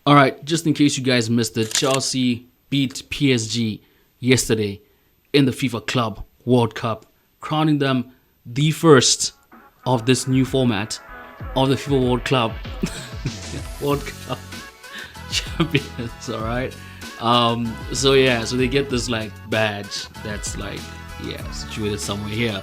All right, just in case you guys missed it, Chelsea beat PSG yesterday in the FIFA Club World Cup, crowning them the first of this new format of the FIFA World Club World Cup champions. All right. So they get this like badge that's like situated somewhere here,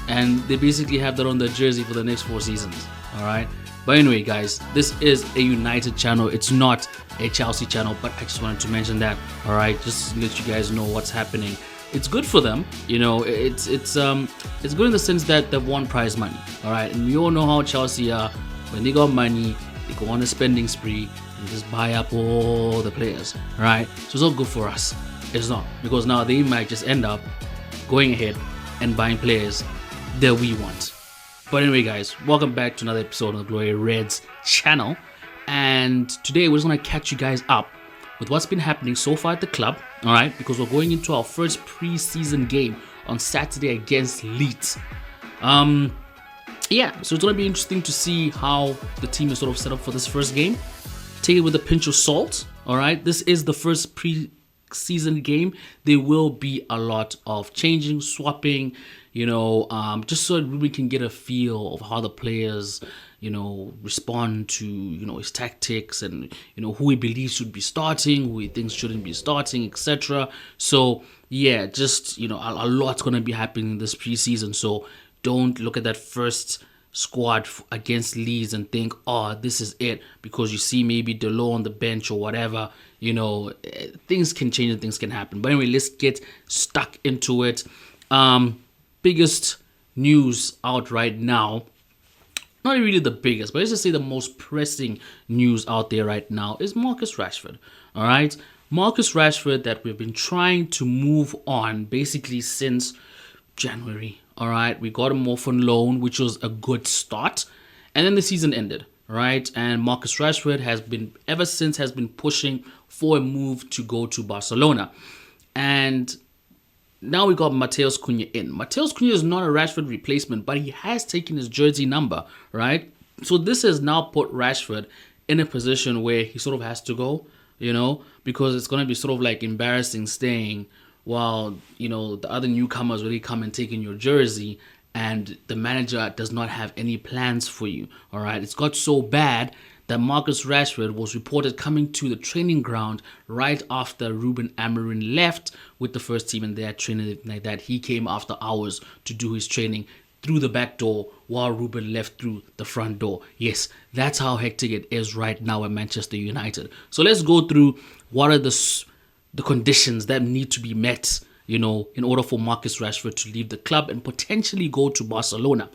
and they basically have that on their jersey for the next 4 seasons. All right. But anyway, guys, this is a United channel. It's not a Chelsea channel, but I just wanted to mention that. All right, just to let you guys know what's happening. It's good for them, you know. It's good in the sense that they've won prize money. All right, and we all know how Chelsea are. When they got money, they go on a spending spree and just buy up all the players. All right, so it's not good for us. It's not, because now they might just end up going ahead and buying players that we want. But anyway, guys, welcome back to another episode of the Glory Reds channel. And today we're just going to catch you guys up with what's been happening so far at the club, all right? Because we're going into our first preseason game on Saturday against Leeds. So it's going to be interesting to see how the team is sort of set up for this first game. Take it with a pinch of salt, all right? This is the first preseason game. There will be a lot of changing, swapping, just so that we can get a feel of how the players, respond to, his tactics and, who he believes should be starting, who he thinks shouldn't be starting, etc. So, a lot's going to be happening this preseason. So don't look at that first squad against Leeds and think, oh, this is it, because you see maybe Dalot on the bench or whatever. Things can change and things can happen. But anyway, let's get stuck into it. Biggest news out right now, not really the biggest, but let's just say the most pressing news out there right now is Marcus Rashford. All right, Marcus Rashford, that we've been trying to move on basically since January. All right, we got him off on loan, which was a good start, and then the season ended. Right, and Marcus Rashford has been pushing for a move to go to Barcelona, and now we got Matheus Cunha in. Matheus Cunha is not a Rashford replacement, but he has taken his jersey number, right? So this has now put Rashford in a position where he sort of has to go, because it's going to be sort of like embarrassing staying while, the other newcomers really come and take in your jersey and the manager does not have any plans for you, all right? It's got so bad that Marcus Rashford was reported coming to the training ground right after Ruben Amorim left with the first team, and they had training like that. He came after hours to do his training through the back door while Ruben left through the front door. Yes, that's how hectic it is right now at Manchester United. So let's go through what are the conditions that need to be met, in order for Marcus Rashford to leave the club and potentially go to Barcelona.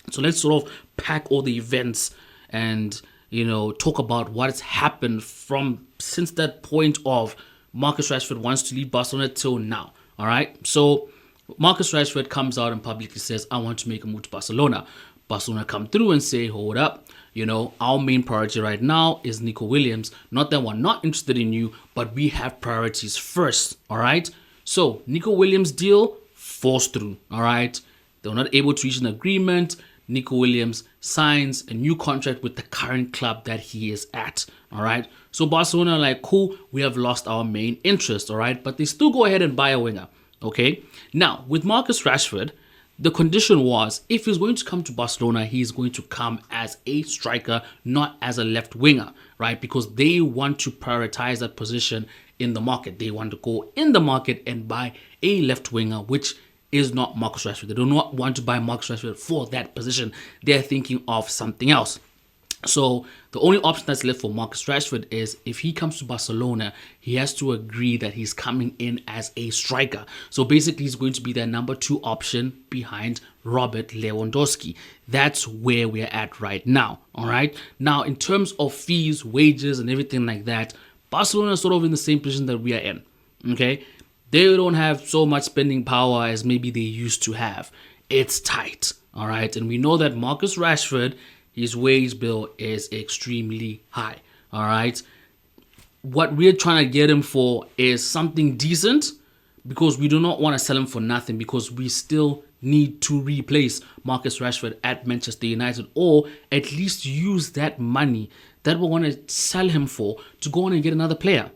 So let's sort of pack all the events and talk about what has happened since that point of Marcus Rashford wants to leave Barcelona till now. All right. So Marcus Rashford comes out and publicly says, I want to make a move to Barcelona. Barcelona come through and say, hold up. Our main priority right now is Nico Williams. Not that we're not interested in you, but we have priorities first. All right. So Nico Williams deal falls through. All right. They were not able to reach an agreement. Nico Williams signs a new contract with the current club that he is at, all right? So Barcelona are like, cool, we have lost our main interest, all right? But they still go ahead and buy a winger, okay? Now, with Marcus Rashford, the condition was if he's going to come to Barcelona, he's going to come as a striker, not as a left winger, right? Because they want to prioritize that position in the market. They want to go in the market and buy a left winger, which is not Marcus Rashford. They do not want to buy Marcus Rashford for that position. They're thinking of something else. So the only option that's left for Marcus Rashford is if he comes to Barcelona, he has to agree that he's coming in as a striker. So basically, he's going to be their number 2 option behind Robert Lewandowski. That's where we're at right now. All right. Now, in terms of fees, wages, and everything like that, Barcelona is sort of in the same position that we are in. Okay. They don't have so much spending power as maybe they used to have. It's tight, all right? And we know that Marcus Rashford, his wage bill is extremely high, all right? What we're trying to get him for is something decent, because we do not want to sell him for nothing, because we still need to replace Marcus Rashford at Manchester United, or at least use that money that will want to sell him for to go on and get another player.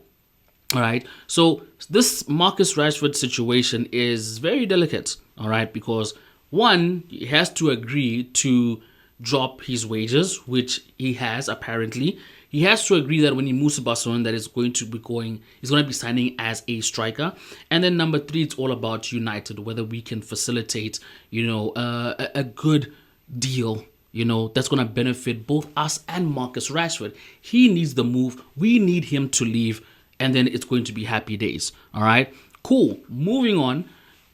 All right. So this Marcus Rashford situation is very delicate. All right. Because one, he has to agree to drop his wages, which he has apparently. He has to agree that when he moves to Barcelona, that he's going to be signing as a striker. And then number three, it's all about United, whether we can facilitate, a good deal, that's going to benefit both us and Marcus Rashford. He needs the move. We need him to leave. And then it's going to be happy days. All right. Cool. Moving on.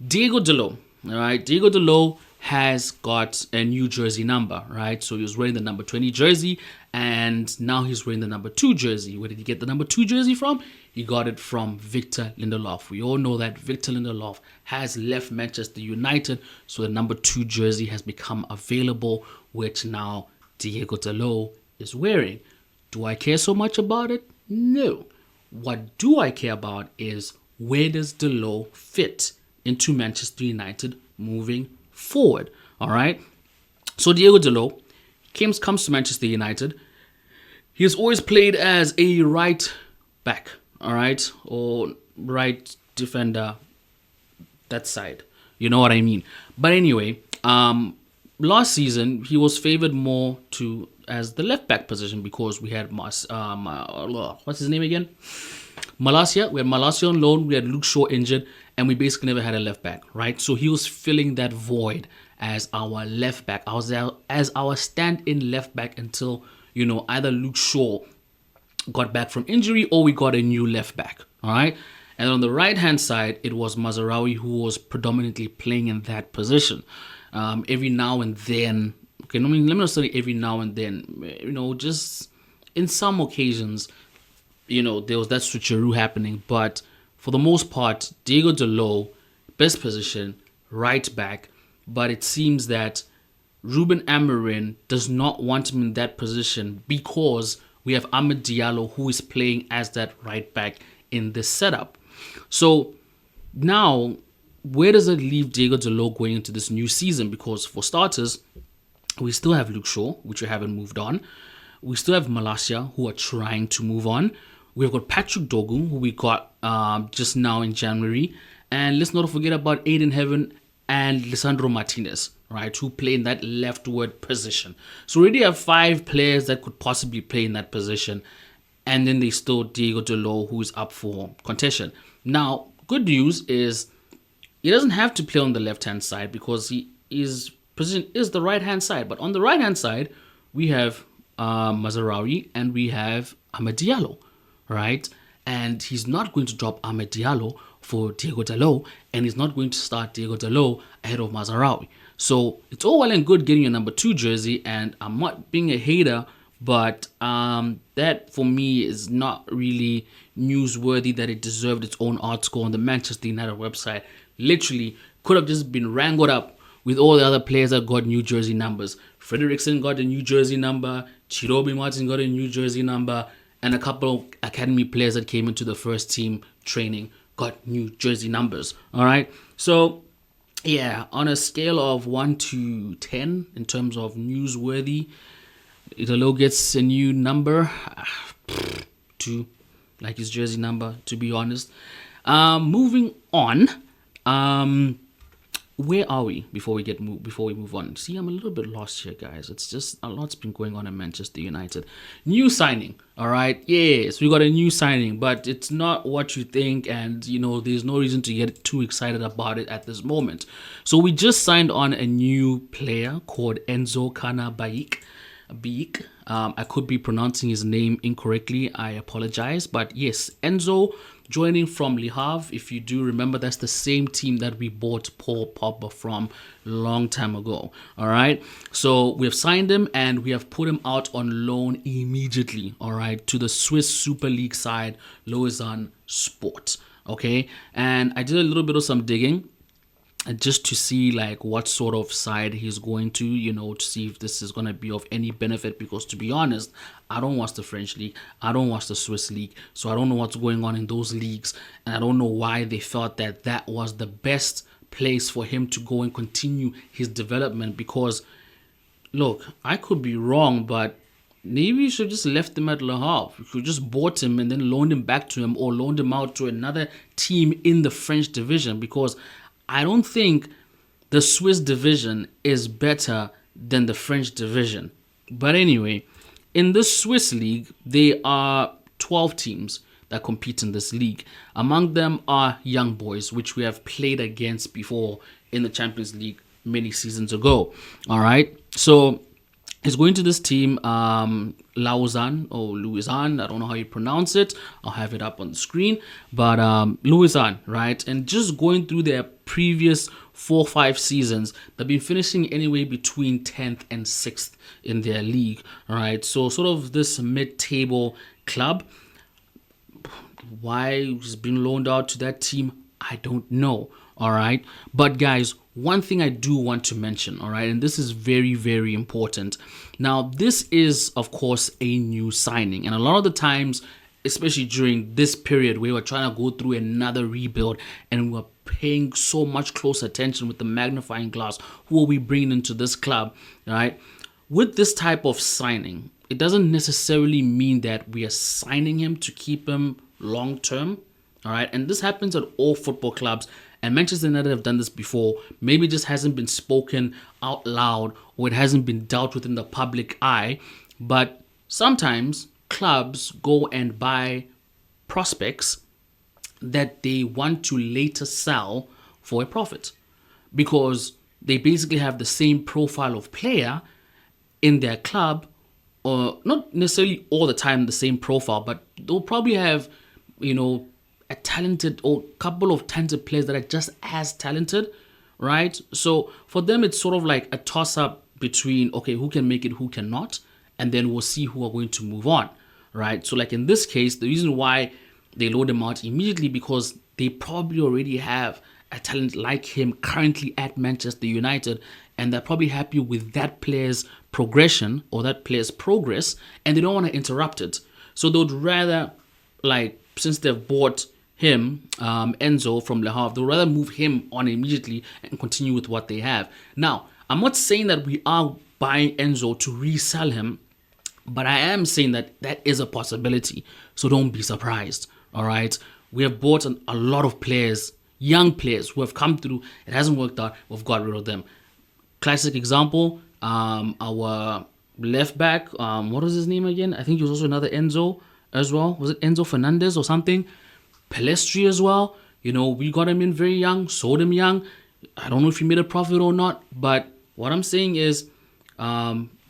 Diogo Dalot. All right. Diogo Dalot has got a new jersey number, right? So he was wearing the number 20 jersey, and now he's wearing the number 2 jersey. Where did he get the number 2 jersey from? He got it from Victor Lindelof. We all know that Victor Lindelof has left Manchester United, so the number 2 jersey has become available, which now Diogo Dalot is wearing. Do I care so much about it? No. What do I care about is, where does Dalot fit into Manchester United moving forward? All right. So Diogo Dalot comes to Manchester United. He has always played as a right back, all right, or right defender, that side. You know what I mean? But anyway, last season he was favored more as the left back position because we had what's his name again? Malacia. We had Malacia on loan. We had Luke Shaw injured, and we basically never had a left back, right? So he was filling that void as our left back, as our stand-in left back until either Luke Shaw got back from injury or we got a new left back. All right. And on the right hand side, it was Mazraoui who was predominantly playing in that position. Every now and then, okay, let me not say every now and then, just in some occasions, there was that switcheroo happening. But for the most part, Diogo Dalot, best position, right back. But it seems that Ruben Amorim does not want him in that position because we have Amad Diallo who is playing as that right back in this setup. So now, where does it leave Diogo Dalot going into this new season? Because for starters, we still have Luke Shaw, which we haven't moved on. We still have Malacia, who are trying to move on. We've got Patrick Dogu, who we got just now in January. And let's not forget about Aiden Heaven and Lisandro Martinez, right, who play in that leftward position. So we already have 5 players that could possibly play in that position. And then there's still Diogo Dalot, who is up for contention. Now, good news is he doesn't have to play on the left-hand side because his position is the right-hand side. But on the right-hand side, we have Mazraoui and we have Amad Diallo, right? And he's not going to drop Amad Diallo for Diogo Dalot, and he's not going to start Diogo Dalot ahead of Mazraoui. So it's all well and good getting a number 2 jersey, and I'm not being a hater, but that for me is not really newsworthy that it deserved its own article on the Manchester United website. Literally could have just been wrangled up with all the other players that got new jersey numbers. Frederiksen got a new jersey number, Chirobi Martin got a new jersey number, and a couple of academy players that came into the first team training got new jersey numbers. All right. So, yeah, on a scale of 1 to 10 in terms of newsworthy, Italo gets a new number, 2, like his jersey number, to be honest. Moving on. Where are we before we move on? See, I'm a little bit lost here, guys. It's just a lot's been going on in Manchester United. New signing, all right? Yes, we got a new signing, but it's not what you think, and there's no reason to get too excited about it at this moment. So we just signed on a new player called Enzo Baik. I could be pronouncing his name incorrectly. I apologize, but yes, Enzo joining from Le Havre. If you do remember, that's the same team that we bought Paul Pogba from a long time ago. All right. So we have signed him and we have put him out on loan immediately. All right. To the Swiss Super League side, Lausanne Sport. Okay. And I did a little bit of some digging just to see like what sort of side he's going to, to see if this is going to be of any benefit, because to be honest, I don't watch the French league, I don't watch the Swiss league, so I don't know what's going on in those leagues, and I don't know why they felt that that was the best place for him to go and continue his development. Because look, I could be wrong, but maybe you should just left him at Le Havre. You could just bought him and then loaned him back to him, or loaned him out to another team in the French division, because I don't think the Swiss division is better than the French division. But anyway, in the Swiss league, there are 12 teams that compete in this league. Among them are Young Boys, which we have played against before in the Champions League many seasons ago. All right, so he's going to this team, Lausanne or Louisanne. I don't know how you pronounce it. I'll have it up on the screen. But Louisanne, right? And just going through their previous 4-5 seasons, they've been finishing anywhere between 10th and 6th in their league. All right, so sort of this mid-table club. Why he's been loaned out to that team, I don't know. All right, but guys, one thing I do want to mention, all right, and this is very, very important. Now, this is, of course, a new signing, and a lot of the times, especially during this period where we're trying to go through another rebuild and we're paying so much close attention with the magnifying glass, who are we bringing into this club, all right? With this type of signing, it doesn't necessarily mean that we are signing him to keep him long term, all right? And this happens at all football clubs. And Manchester United have done this before. Maybe it just hasn't been spoken out loud, or it hasn't been dealt with in the public eye. But sometimes clubs go and buy prospects that they want to later sell for a profit, because they basically have the same profile of player in their club, or not necessarily all the time the same profile, but they'll probably have, a talented or couple of talented players that are just as talented, right? So for them, it's sort of like a toss-up between, okay, who can make it, who cannot, and then we'll see who are going to move on, right? So like in this case, the reason why they load him out immediately, because they probably already have a talent like him currently at Manchester United, and they're probably happy with that player's progression or that player's progress, and they don't want to interrupt it. So they would rather, since they've bought him, Enzo from Le Havre, they'll rather move him on immediately and continue with what they have. Now, I'm not saying that we are buying Enzo to resell him, but I am saying that that is a possibility. So don't be surprised, all right? We have bought a lot of players, young players who have come through. It hasn't worked out. We've got rid of them. Classic example, our left back, what was his name again? I think he was also another Enzo as well. Was it Enzo Fernandez or something? Pelestri as well. We got him in very young, sold him young. I don't know if he made a profit or not, but what I'm saying is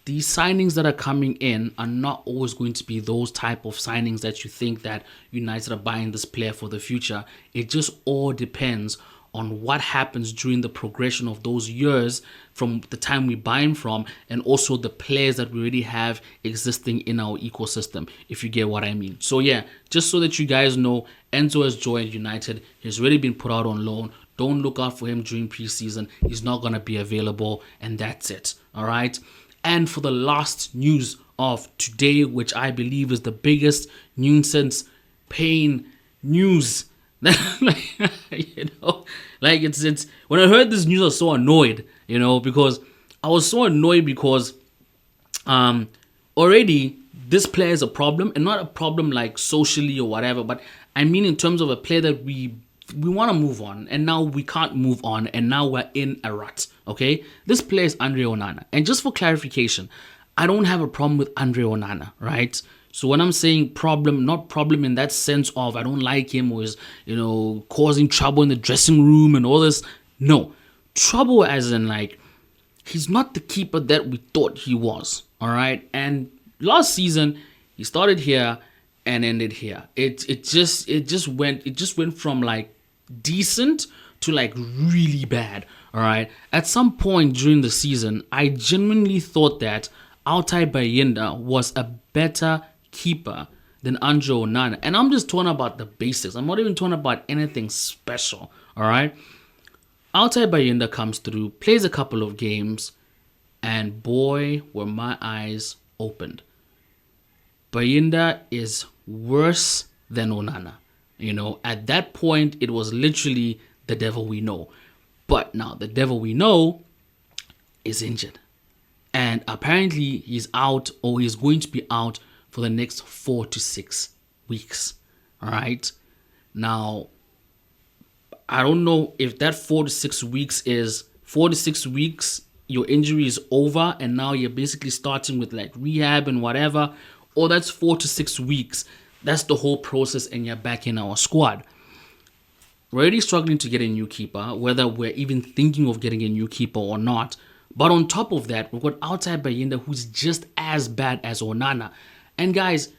these signings that are coming in are not always going to be those type of signings that you think that United are buying this player for the future. It just all depends on what happens during the progression of those years from the time we buy him from, and also the players that we already have existing in our ecosystem, if you get what I mean. So yeah, just so that you guys know, Enzo has joined United. He's already been put out on loan. Don't look out for him during preseason. He's not going to be available, and that's it. All right. And for the last news of today, which I believe is the biggest nuisance, pain news. It's when I heard this news, I was so annoyed, because I was so annoyed because already this player is a problem, and not a problem like socially or whatever, but I mean in terms of a player that we want to move on, and now we can't move on, and now we're in a rut. Okay, this player is André Onana, and just for clarification, I don't have a problem with André Onana, right? So when I'm saying problem, not problem in that sense of I don't like him or is, causing trouble in the dressing room and all this. No, trouble as in he's not the keeper that we thought he was. All right. And last season he started here and ended here. It just went from decent to really bad. All right. At some point during the season, I genuinely thought that Altay Bayinda was a better keeper than André Onana. And I'm just talking about the basics. I'm not even talking about anything special. All right. Altay Bayinda comes through, plays a couple of games, and boy, were my eyes opened. Bayinda is worse than Onana. At that point, it was literally the devil we know. But now the devil we know is injured. And apparently he's out, or he's going to be out for the next 4 to 6 weeks. All right. Now, I don't know if that 4 to 6 weeks is 4 to 6 weeks, your injury is over and now you're basically starting with like rehab and whatever, or that's 4 to 6 weeks. That's the whole process and you're back in our squad. We're already struggling to get a new keeper, whether we're even thinking of getting a new keeper or not. But on top of that, we've got Altay Bayinda, who's just as bad as Onana. And guys,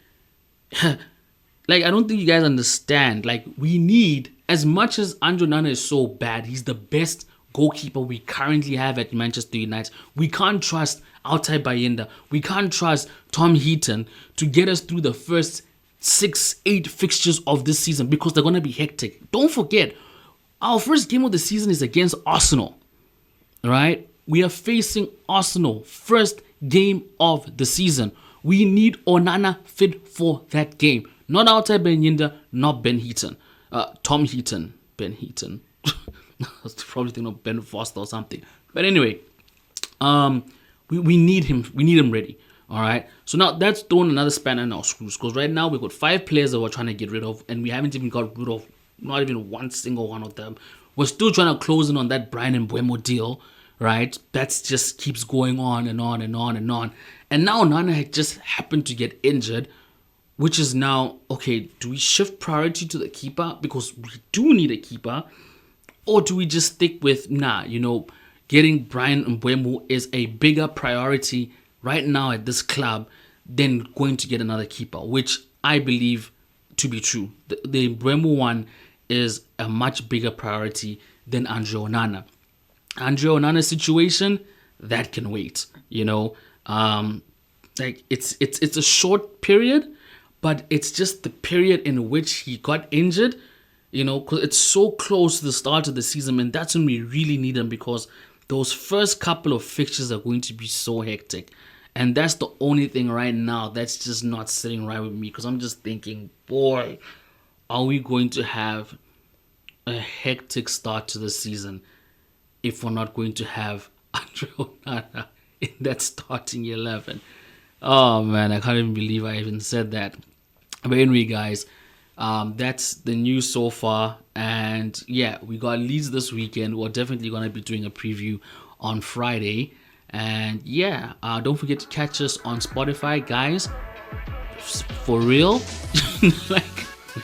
like, I don't think you guys understand. Like, we need, as much as André Onana is so bad, he's the best goalkeeper we currently have at Manchester United. We can't trust Altay Bayinda. We can't trust Tom Heaton to get us through the first 6-8 fixtures of this season, because they're going to be hectic. Don't forget, our first game of the season is against Arsenal. Right? We are facing Arsenal. First game of the season. We need Onana fit for that game. Not Altay Bayinda, not Ben Heaton. Tom Heaton. Ben Heaton. I was probably thinking of Ben Foster or something. But anyway, we need him. We need him ready. All right. So now that's throwing another spanner in our screws, because right now we've got 5 players that we're trying to get rid of, and we haven't even got rid of not even one single one of them. We're still trying to close in on that Brian Mbeumo deal, right? That just keeps going on and on and on and on. And now Onana had just happened to get injured, which is now, okay, do we shift priority to the keeper because we do need a keeper? Or do we just stick with, getting Brian Mbeumo is a bigger priority right now at this club than going to get another keeper, which I believe to be true. The Mbeumo one is a much bigger priority than André Onana. André Onana's situation, that can wait, like it's a short period, but it's just the period in which he got injured, because it's so close to the start of the season, and that's when we really need him, because those first couple of fixtures are going to be so hectic. And that's the only thing right now that's just not sitting right with me, because I'm just thinking, boy, are we going to have a hectic start to the season if we're not going to have André Onana in that starting 11? Oh man, I can't even believe I even said that. But anyway, guys, that's the news so far. And yeah, we got Leeds this weekend. We're definitely going to be doing a preview on Friday. And yeah, don't forget to catch us on Spotify, guys. For real, like,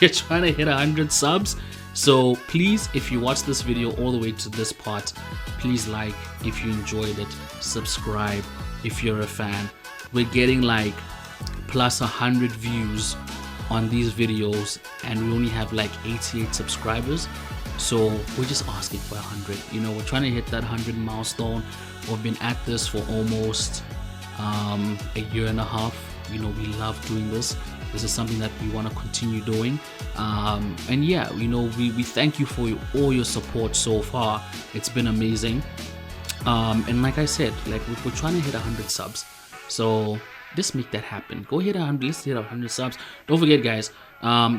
we're trying to hit 100 subs. So please, if you watch this video all the way to this part, please like if you enjoyed it, subscribe if you're a fan. We're getting like plus 100 views on these videos, and we only have like 88 subscribers. So we're just asking for 100. We're trying to hit that 100 milestone. We've been at this for almost a year and a half. We love doing this. This is something that we want to continue doing. And yeah, we thank you for all your support so far. It's been amazing. And like I said, like we're trying to hit 100 subs. So let's make that happen. Go hit 100. Let's hit 100 subs. Don't forget, guys.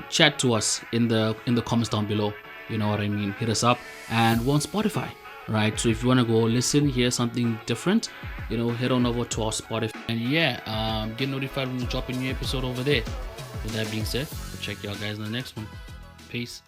Chat to us in the comments down below. You know what I mean? Hit us up, and we're on Spotify. Right, so if you want to go listen, hear something different, head on over to our Spotify, and yeah, get notified when we drop a new episode over there. With that being said, we'll check y'all guys in the next one. Peace.